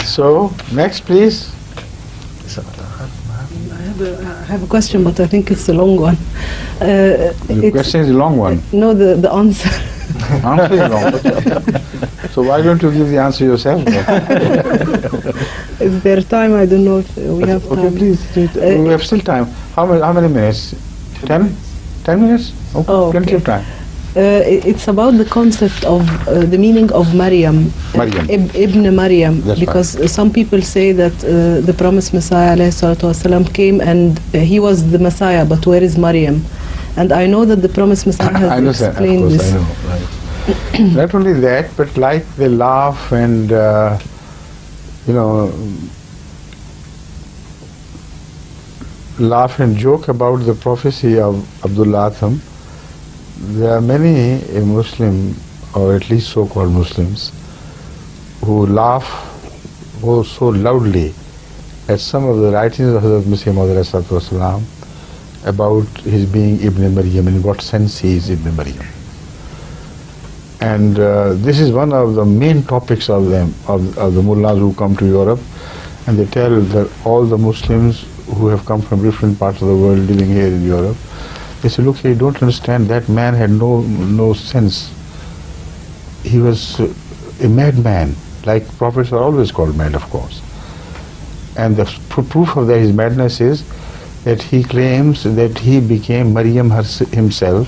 So, next please. I have a question, but I think it's a long one. The question is a long one. No, the answer. Answer is long. So why don't you give the answer yourself? Is there time? I don't know if we have time. Okay, please. We have still time. How many minutes? 10? 10 minutes? Okay, Oh, plenty okay. of time. It's about the concept of the meaning of Maryam, Maryam. Ibn Maryam, That's because some people say that the promised Messiah ﷺ came and he was the Messiah, but where is Maryam? And I know that the promised Messiah has I know that, of explained course, this. I know. Right. Not only that, but like they laugh and, laugh and joke about the prophecy of Abdullah Atham. There are many Muslim, or at least so-called Muslims, who laugh so loudly at some of the writings of Hazrat Masih Maud about his being Ibn Maryam, in what sense he is Ibn Maryam. And this is one of the main topics of the mullahs who come to Europe, and they tell that all the Muslims who have come from different parts of the world living here in Europe, they say, look, you don't understand, that man had no sense. He was a madman, like prophets are always called mad, of course. And the proof of his madness is that he claims that he became Maryam himself,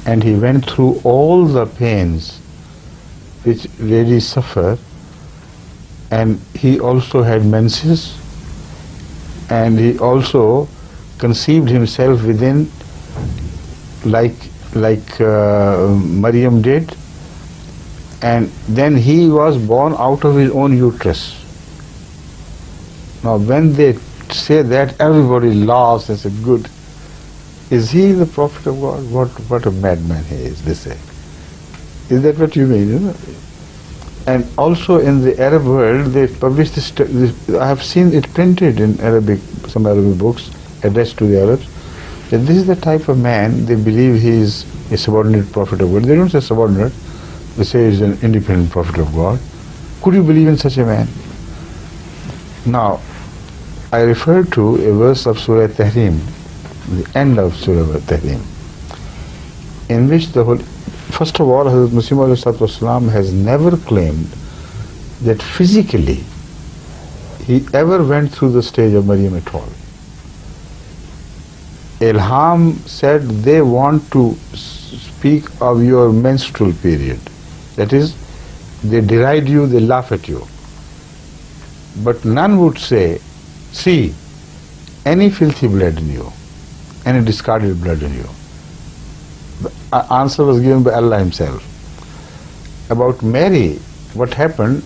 and he went through all the pains which ladies suffer, and he also had menses, and he also conceived himself within, like Maryam did, and then he was born out of his own uterus. Now when they say that, everybody laughs and says, good, is he the prophet of God? What a madman he is, they say. Is that what you mean? And also in the Arab world, they publish this, I have seen it printed in Arabic, some Arabic books addressed to the Arabs, that this is the type of man, they believe he is a subordinate prophet of God. They don't say subordinate, they say he's an independent prophet of God. Could you believe in such a man? Now, I refer to a verse of Surah Tahrim, the end of Surah Tahrim, in which first of all, Hazrat Masih has never claimed that physically he ever went through the stage of Maryam at all. Ilham said they want to speak of your menstrual period. That is, they deride you, they laugh at you. But none would say, see, any filthy blood in you, any discarded blood in you. The answer was given by Allah Himself. About Mary, what happened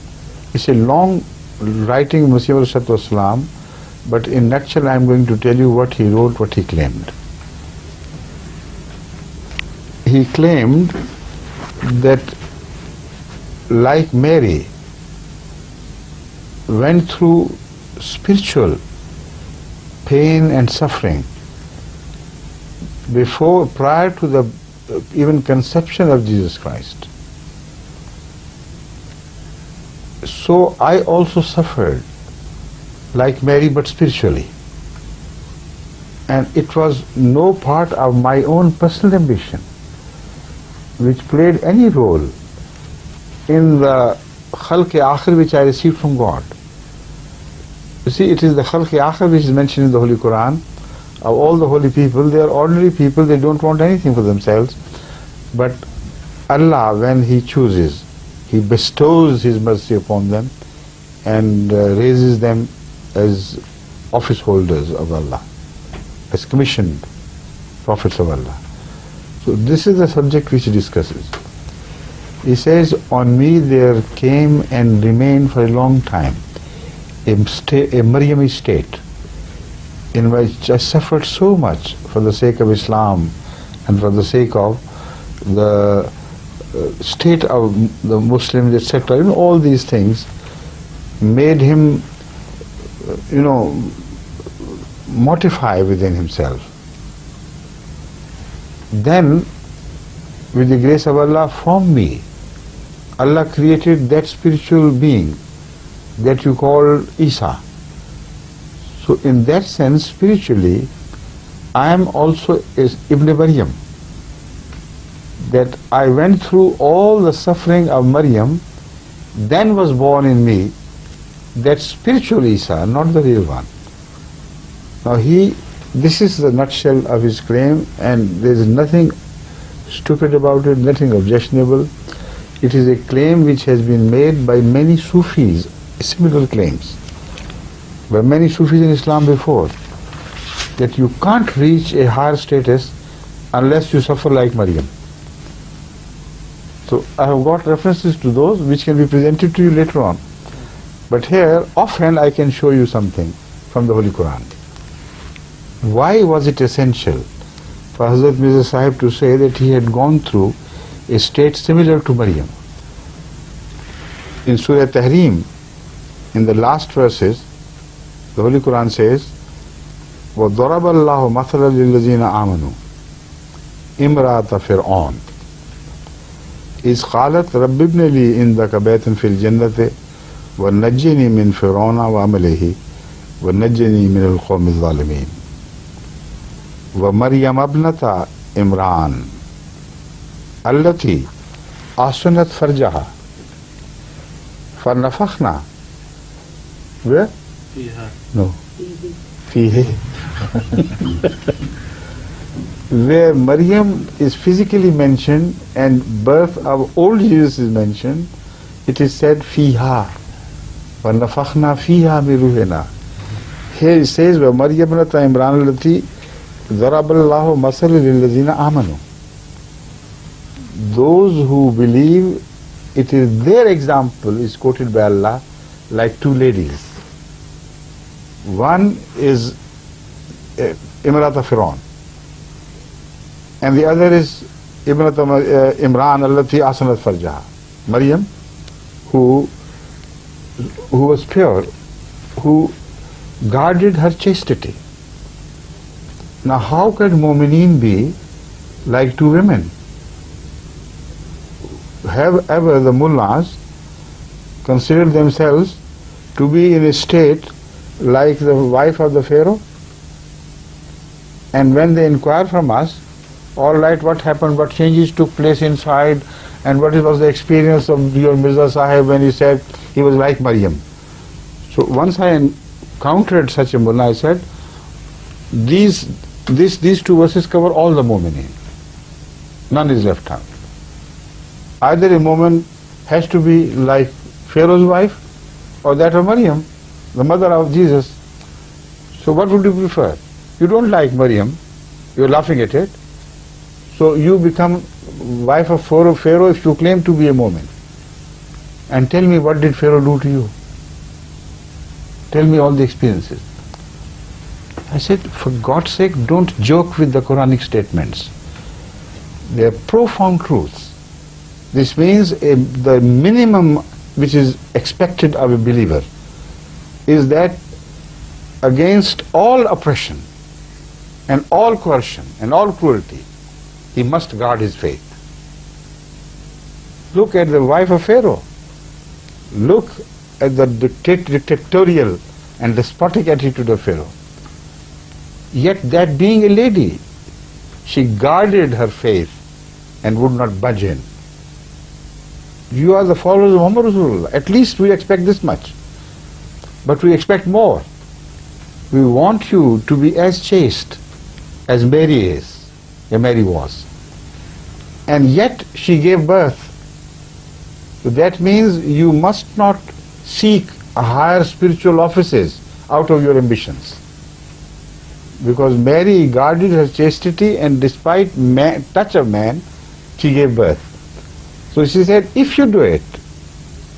is a long writing of Masih, but in nutshell I am going to tell you what he wrote, what he claimed. He claimed that like Mary went through spiritual pain and suffering prior to the even conception of Jesus Christ, so I also suffered like Mary, but spiritually. And it was no part of my own personal ambition which played any role in the Khalq-e-Akhir which I received from God. You see, it is the Khalq-e-Akhir which is mentioned in the Holy Quran. Of all the holy people, they are ordinary people, they don't want anything for themselves. But Allah, when He chooses, He bestows His mercy upon them and raises them as office holders of Allah, as commissioned prophets of Allah. So this is the subject which he discusses. He says, on me there came and remained for a long time a Maryami state in which I suffered so much for the sake of Islam and for the sake of the state of the Muslims, etc. All these things made him, mortify within himself. Then, with the grace of Allah, from me, Allah created that spiritual being that you call Isa. So in that sense, spiritually, I am also Ibn Maryam. That I went through all the suffering of Maryam, then was born in me that spiritual Isa, not the real one. Now this is the nutshell of his claim, and there is nothing stupid about it, nothing objectionable. It is a claim which has been made by many Sufis, similar claims, by many Sufis in Islam before, that you can't reach a higher status unless you suffer like Maryam. So I have got references to those which can be presented to you later on. But here, offhand, I can show you something from the Holy Quran. Why was it essential for Hazrat Mirza Sahib to say that he had gone through a state similar to Maryam? In Surah Tahrim, in the last verses, the Holy Quran says, وَضَرَبَ اللَّهُ مَثَلًا لِلَّذِينَ آمَنُوا امْرَأَةَ فِرْعَوْنَ إِذْ قَالَتْ رَبِّ ابْنِ لِي عِندَكَ بَيْتًا فِي الْجَنَّةِ وَنَجِّنِي مِنْ فِرْعَوْنَ وَعَمَلِهِ وَنَجِّنِي مِنَ الْقَوْمِ الظَّالِمِينَ وَمَرْيَمَ ابْنَةَ عِمْرَانَ التي أحصنت فرجها فنفخنا فيه where Maryam is physically mentioned and birth of old Jesus is mentioned, it is said fiha وَنَفَخْنَا فِيهَا مِنْ رُوحِنَا. Here it says وَمَرْيَمَ ابْنَةَ عِمْرَانَ التي ضَرَبَ اللَّهُ مَثَلًا لِلَّذِينَ آمَنُوا. Those who believe, it is their example is quoted by Allah like two ladies. One is Imrata Fir'aun, and the other is Imrata Imran allati asanat farjaha. Maryam, who was pure, who guarded her chastity. Now how can mu'mineen be like two women? Have ever the mullahs considered themselves to be in a state like the wife of the Pharaoh? And when they inquire from us, all right, what happened, what changes took place inside, and what was the experience of your Mirza Sahib when he said he was like Maryam? So once I encountered such a mullah, I said, these two verses cover all the mu'mineen. None is left out. Either a woman has to be like Pharaoh's wife or that of Maryam, the mother of Jesus. So what would you prefer? You don't like Maryam, you're laughing at it, so you become wife of Pharaoh if you claim to be a woman. And tell me, what did Pharaoh do to you? Tell me all the experiences. I said, for God's sake, don't joke with the Quranic statements. They are profound truths. This means the minimum which is expected of a believer is that against all oppression and all coercion and all cruelty, he must guard his faith. Look at the wife of Pharaoh. Look at the dictatorial and despotic attitude of Pharaoh. Yet that being a lady, she guarded her faith and would not budge in. You are the followers of Muhammad Rasulullah. At least we expect this much. But we expect more. We want you to be as chaste as Mary is, Mary was. And yet she gave birth. So that means you must not seek higher spiritual offices out of your ambitions. Because Mary guarded her chastity, and despite touch of man, she gave birth. So she said, if you do it,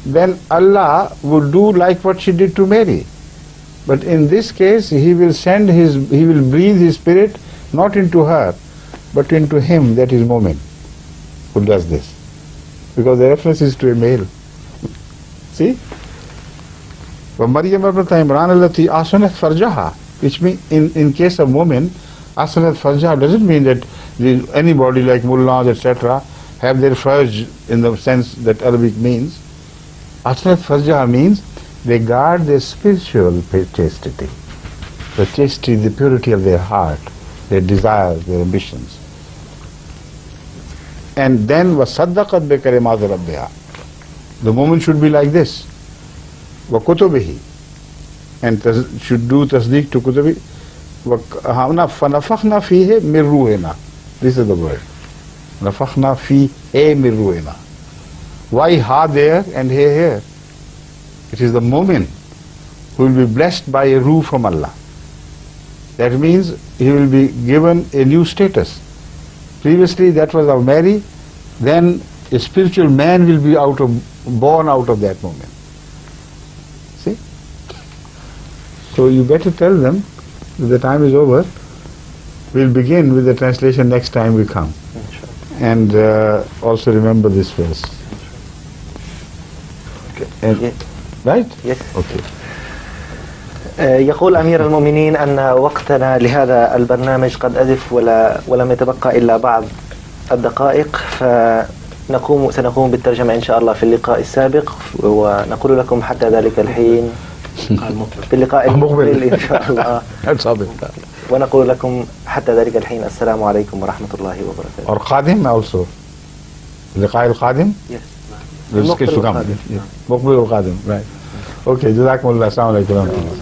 then Allah will do like what she did to Mary. But in this case, He will breathe His Spirit not into her, but into him, that is Mu'min, who does this. Because the reference is to a male. See? وَمَرْيَمَ ابْنَةَ عِمْرَانَ الَّتِي أَحْصَنَتْ فَرْجَهَا, which means in case of woman, أَحْصَنَتْ فَرْجَهَا doesn't mean that anybody like mullahs, etc., have their farj in the sense that Arabic means. Aslat farjaha means they guard their spiritual chastity, the chastity, the purity of their heart, their desires, their ambitions. And then وَصَدَّقَتْ بِكَلِمَاتِ رَبِّهَا. The woman should be like this. وَكُتُبِهِ. And should do tasdeeq to kutubi. فَنَفَخْنَا فِيهِ مِنْ رُوحِنَا. This is the word. نَفَخْنَا فِيهِ مِنْ رُوحِنَا. Why ha there and he here? It is the mu'min who will be blessed by a ruh from Allah. That means he will be given a new status. Previously that was of Mary, then a spiritual man will be born out of that moment. See? So you better tell them that the time is over. We'll begin with the translation next time we come. And also remember this verse. Okay. Right? Yes. Okay. يقول أمير المؤمنين أن وقتنا لهذا البرنامج قد أزف ولم يتبقى إلا بعض الدقائق، سنقوم بالترجمة إن شاء الله في اللقاء السابق، ونقول لكم حتى ذلك الحين في اللقاء المقبل إن شاء الله، ونقول لكم حتى ذلك الحين السلام عليكم ورحمة الله وبركاته. और قادم also اللقاء القادم. Yes. مقبل القادم. Right. Okay. جزاكم الله. السلام عليكم ورحمة الله.